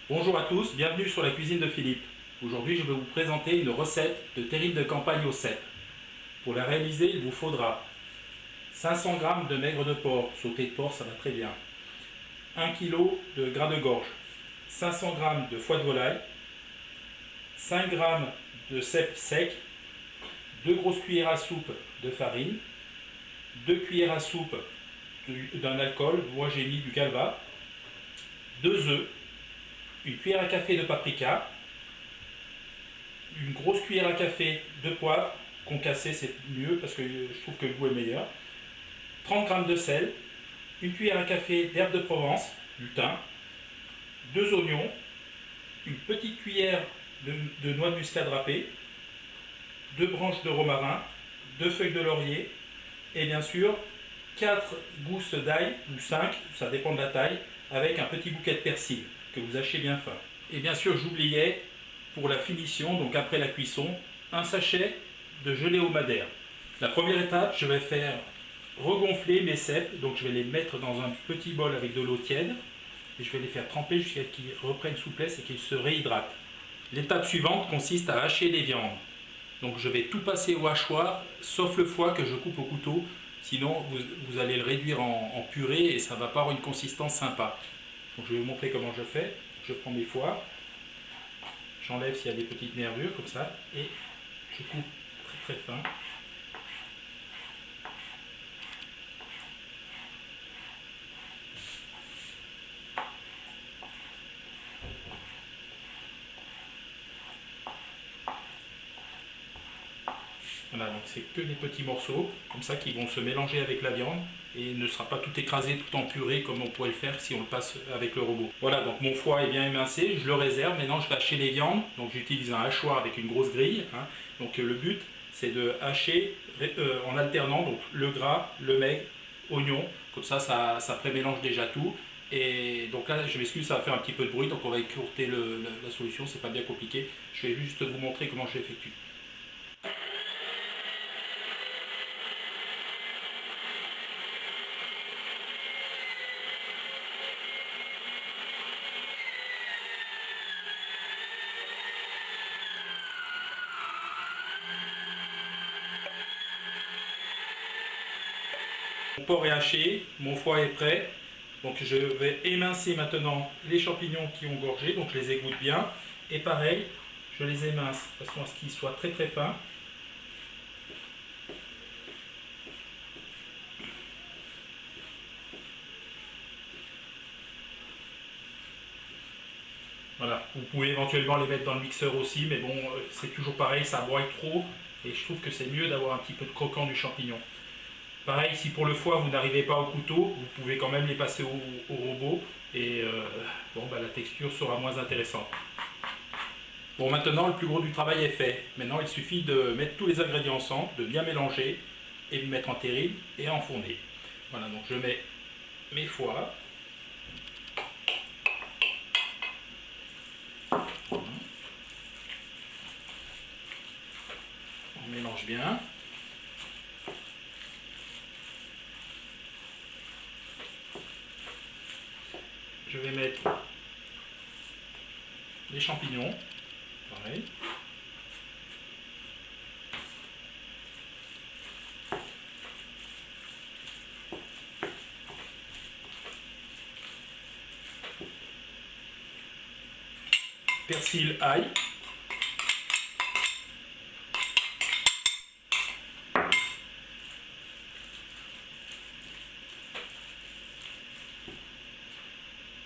Bonjour à tous, bienvenue sur la cuisine de Philippe. Aujourd'hui, je vais vous présenter une recette de terrine de campagne au cèpe. Pour la réaliser, il vous faudra 500 g de maigre de porc, sauté de porc, ça va très bien, 1 kg de gras de gorge, 500 g de foie de volaille, 5 g de cèpe sec, 2 grosses cuillères à soupe de farine, 2 cuillères à soupe d'un alcool, moi j'ai mis du calva, 2 œufs, une cuillère à café de paprika, une grosse cuillère à café de poivre, concassé c'est mieux parce que je trouve que le goût est meilleur, 30 g de sel, une cuillère à café d'herbe de Provence, du thym, 2 oignons, une petite cuillère de noix de muscade râpée, 2 branches de romarin, 2 feuilles de laurier et bien sûr 4 gousses d'ail ou 5, ça dépend de la taille, avec un petit bouquet de persil que vous hachez bien fin. Et bien sûr j'oubliais pour la finition, donc après la cuisson, un sachet de gelée au madère. La première étape, je vais faire regonfler mes cèpes, donc je vais les mettre dans un petit bol avec de l'eau tiède et je vais les faire tremper jusqu'à ce qu'ils reprennent souplesse et qu'ils se réhydratent. L'étape suivante consiste à hacher les viandes. Donc je vais tout passer au hachoir, sauf le foie que je coupe au couteau, sinon vous allez le réduire en purée et ça ne va pas avoir une consistance sympa. Donc je vais vous montrer comment je fais. Je prends mes foies, j'enlève s'il y a des petites nervures comme ça et je coupe très fin. Voilà, donc c'est que des petits morceaux, comme ça, qui vont se mélanger avec la viande et ne sera pas tout écrasé, tout en purée comme on pourrait le faire si on le passe avec le robot. Voilà, donc mon foie est bien émincé, je le réserve. Maintenant, je vais hacher les viandes. Donc j'utilise un hachoir avec une grosse grille. Donc le but, c'est de hacher en alternant donc le gras, le maigre, oignon. Comme ça, ça prémélange déjà tout. Et donc là, je m'excuse, ça va faire un petit peu de bruit, donc on va écourter la solution, c'est pas bien compliqué. Je vais juste vous montrer comment je l'effectue. Mon porc est haché, mon foie est prêt, donc je vais émincer maintenant les champignons qui ont gorgé, donc je les égoutte bien, et pareil, je les émince de façon à ce qu'ils soient très fins. Voilà, vous pouvez éventuellement les mettre dans le mixeur aussi, mais bon, c'est toujours pareil, ça broie trop, et je trouve que c'est mieux d'avoir un petit peu de croquant du champignon. Pareil, si pour le foie vous n'arrivez pas au couteau, vous pouvez quand même les passer au robot et la texture sera moins intéressante. Bon, maintenant le plus gros du travail est fait. Maintenant il suffit de mettre tous les ingrédients ensemble, de bien mélanger et de mettre en terrine et à enfourner. Voilà, donc je mets mes foies. On mélange bien. Je vais mettre les champignons, pareil. Persil, ail.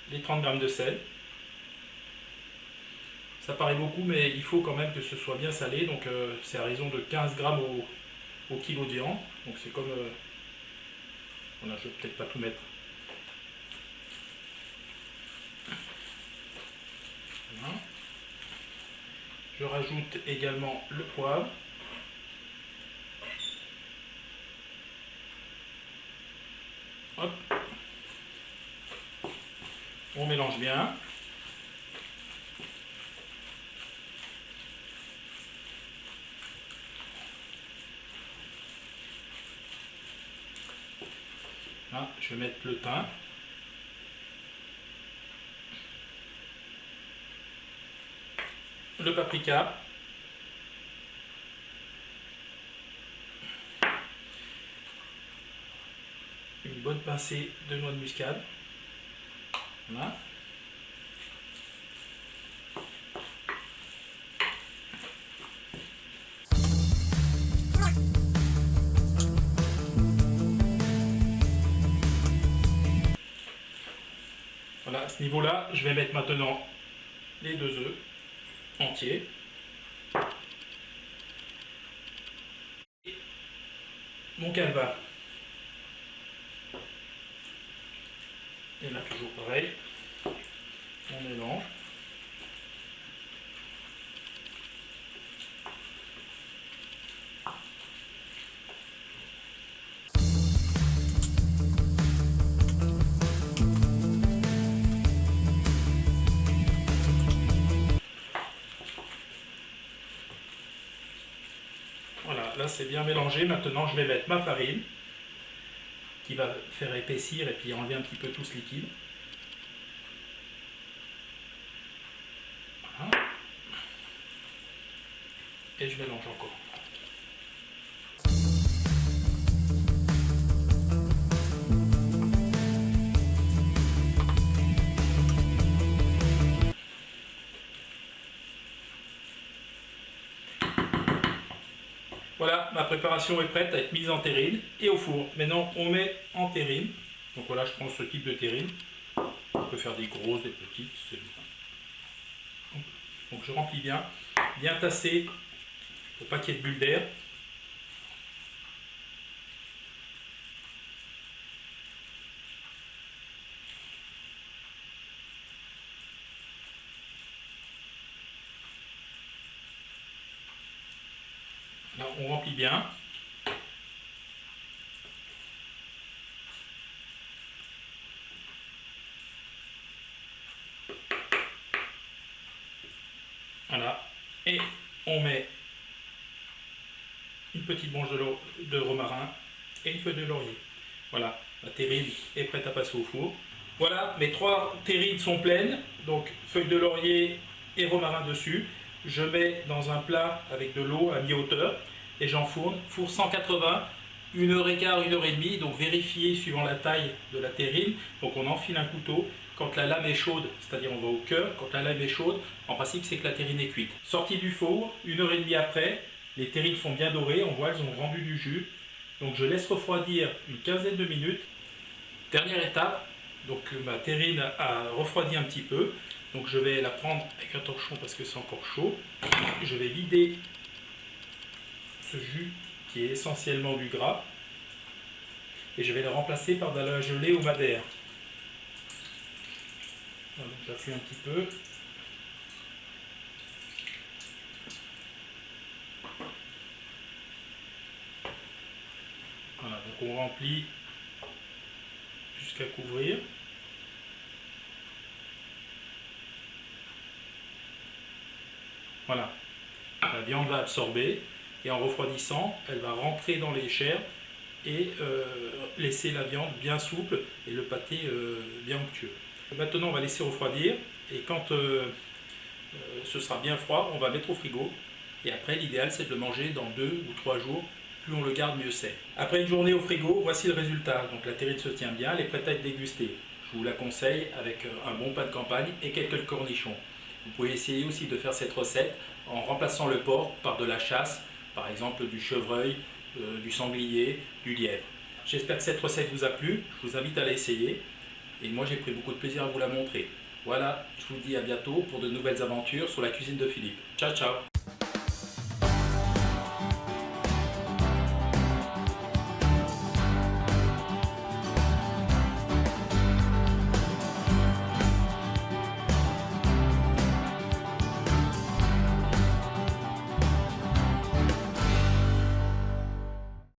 Les 30 g de sel. Ça paraît beaucoup, mais il faut quand même que ce soit bien salé, donc c'est à raison de 15 g au kilo de viande. Donc c'est comme... voilà, je vais peut-être pas tout mettre. Voilà. Je rajoute également le poivre. Hop. On mélange bien. Là, je vais mettre le thym. le paprika, une bonne pincée de noix de muscade. Voilà. Voilà, à ce niveau-là, je vais mettre maintenant les 2 œufs entiers. Mon calva. Et là, toujours pareil. On mélange. Voilà, là c'est bien mélangé. Maintenant, je vais mettre ma farine qui va faire épaissir et puis enlever un petit peu tout ce liquide. Voilà. Et je mélange encore. Voilà, ma préparation est prête à être mise en terrine et au four. Maintenant, on met en terrine. Donc voilà, je prends ce type de terrine. On peut faire des grosses, des petites, c'est bien. Donc je remplis bien, bien tassé, pour pas qu'il y ait de bulles d'air. Là, on remplit bien. Voilà. Et on met une petite branche de romarin et une feuille de laurier. Voilà, la terrine est prête à passer au four. Voilà, mes 3 terrines sont pleines. Donc, feuille de laurier et romarin dessus. Je mets dans un plat avec de l'eau à mi-hauteur et j'enfourne. Four 180, 1h15, 1h30. Donc vérifiez suivant la taille de la terrine. Donc on enfile un couteau. Quand la lame est chaude, c'est-à-dire on va au cœur, quand la lame est chaude, en principe c'est que la terrine est cuite. Sortie du four, 1h30 après, les terrines sont bien dorées, on voit elles ont rendu du jus. Donc je laisse refroidir une quinzaine de minutes. Dernière étape, donc ma terrine a refroidi un petit peu. Donc je vais la prendre avec un torchon parce que c'est encore chaud. Je vais vider ce jus qui est essentiellement du gras. Et je vais le remplacer par de la gelée au madère. Voilà, j'appuie un petit peu. Voilà, donc on remplit jusqu'à couvrir. Voilà, la viande va absorber et en refroidissant, elle va rentrer dans les chairs et laisser la viande bien souple et le pâté bien onctueux. Maintenant, on va laisser refroidir et quand ce sera bien froid, on va mettre au frigo. Et après, l'idéal, c'est de le manger dans 2 ou 3 jours. Plus on le garde, mieux c'est. Après une journée au frigo, voici le résultat. Donc la terrine se tient bien, elle est prête à être dégustée. Je vous la conseille avec un bon pain de campagne et quelques cornichons. Vous pouvez essayer aussi de faire cette recette en remplaçant le porc par de la chasse, par exemple du chevreuil, du sanglier, du lièvre. J'espère que cette recette vous a plu, je vous invite à l'essayer et moi j'ai pris beaucoup de plaisir à vous la montrer. Voilà, je vous dis à bientôt pour de nouvelles aventures sur la cuisine de Philippe. Ciao ciao.